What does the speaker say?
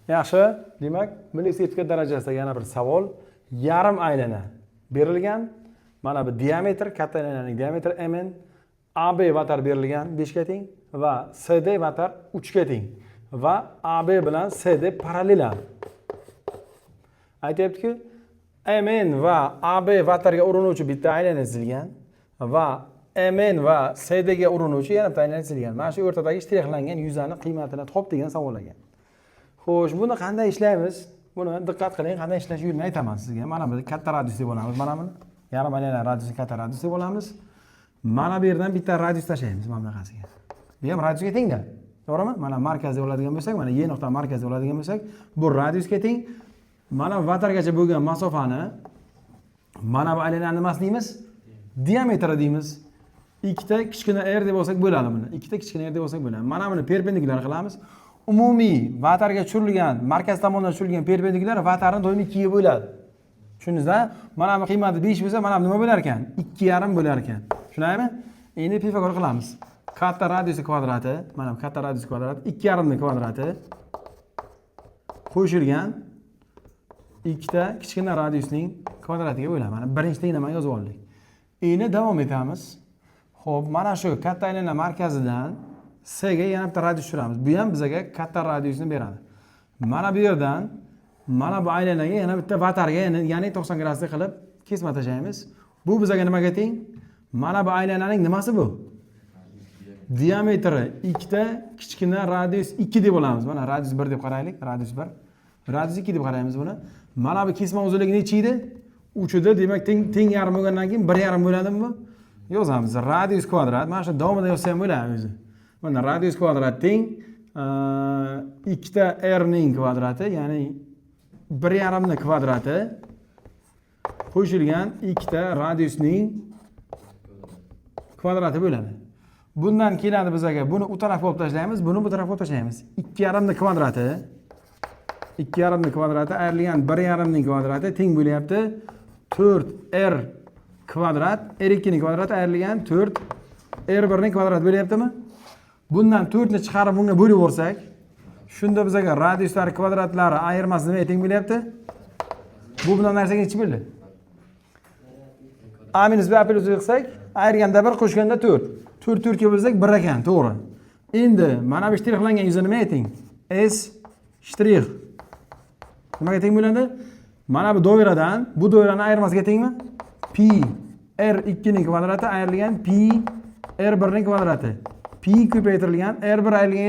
Yaxshi, demak, milliy sertifikat darajasidagi yana bir savol. Yarim aylana berilgan. Mana bu diametr, katta aylananing diametri mn, AB vatar berilgan 5 ga teng va CD vatar 3 ga teng va AB bilan CD parallel. Aytayapti-ku, mn va AB vatarga urinuvchi bitta aylana chizilgan va mn va CD ga urinuvchi yana bitta aylana chizilgan. Mana shu o'rtadagi shtrixlangan yuzani qiymatini top degan savol ekan. Xo'sh, buni qanday ishlaymiz? Buni diqqat qiling, qanday ishlash yo'lini aytaman sizga. Mana buni katta radius deb olamiz, mana buni. Yarim aylana radiusi katta radius deb olamiz. Mana bu yerdan bitta radius tashlaymiz mana bunaqasiga. Bu ham radiusga teng-da. To'g'rimi? Mana markaz deb oladigan bo'lsak, mana Y nuqta markaz deb oladigan bo'lsak, bu radiusga teng. Mana vatargacha bo'lgan masofani mana bu aylanani nimasi deymiz? Diametri deymiz. Ikkita kichkina r deb olsak bo'ladi buni. Ikkita kichkina r deb olsak bo'ladi. Mana buni perpendikulyar qilamiz. Umumiy vatarga tushirilgan, markaz tomonidan tushirilgan perpendikulyar vatarni doimiy 2 ga bo'ladi. Tushundingizmi? Mana bu qiymati 5 bo'lsa, mana bu nima bo'lar ekan? 2,5 bo'lar ekan. Tushunaymi? Endi Pifagor qilamiz. Katta radiusi kvadrati, mana bu katta radius kvadrati 2,5 ning kvadrati qo'shilgan ikkita kichkina radiusning kvadratiga bo'ladi. Mana birinchidan nima yozib oldik. Endi davom etamiz. Xo'p, mana shu katta aylana markazidan C ga yana bitta radius tushiramiz. Bu ham bizga katta radiusni beradi. Mana bu yerdan mana bu aylanaga yana bitta vatarga, ya'ni 90 gradusga qilib kesma tashlaymiz. Bu bizga nimaga teng? Mana bu aylananing nimasi bu? Diametri ikkita kichkina radius 2 deb olamiz. Mana radius 1 deb qaraylik, radius 1. Radius 2 deb qaraymiz buni. Mana bu kesma uzunligi necha edi? 3 edi. Demak, teng yarim bo'lgandan keyin 1,5 bo'ladimi bu? Yozamiz. Radius kvadrat. Mana shu davomida yozsa ham bo'ladi o'zi. Mana radius kvadrat teng ikkita r ning kvadrati, ya'ni 1,5 ning kvadrati qo'shilgan ikkita radiusning kvadrati bo'ladi. Bundan keladi bizga, buni u tarafga olib tashlaymiz, buni bu tarafga olib tashlaymiz. 2,5 ning kvadrati 2,5 ning kvadrati ayrilgan 1,5 ning kvadrati teng bo'lyapti 4r kvadrat, r2 ning kvadrati ayrilgan 4r1 ning kvadrati bo'lyaptimi? Bundan 4 ni chiqarib bunga bo'lib yuborsak, shunda bizga radiuslar kvadratlari ayirmasi nimaga teng bo'lyapti? Bu bilan narsaga nechi bo'ldi? A minus b a plus qilsak, ayirganda 1 qo'shganda 4. 4 4 ga bo'lsak 1 ekan, to'g'ri. Endi mana bu shtrixlangan yuzi nimaga teng? S shtrix. Nimaga teng bo'ladi? Mana bu doiradan, bu doirani ayirmasiga tengmi? Pi r2 ning kvadrati ayrilgan pi r1 ning kvadrati. Pi ko'paytirilgan r1 ayrilgan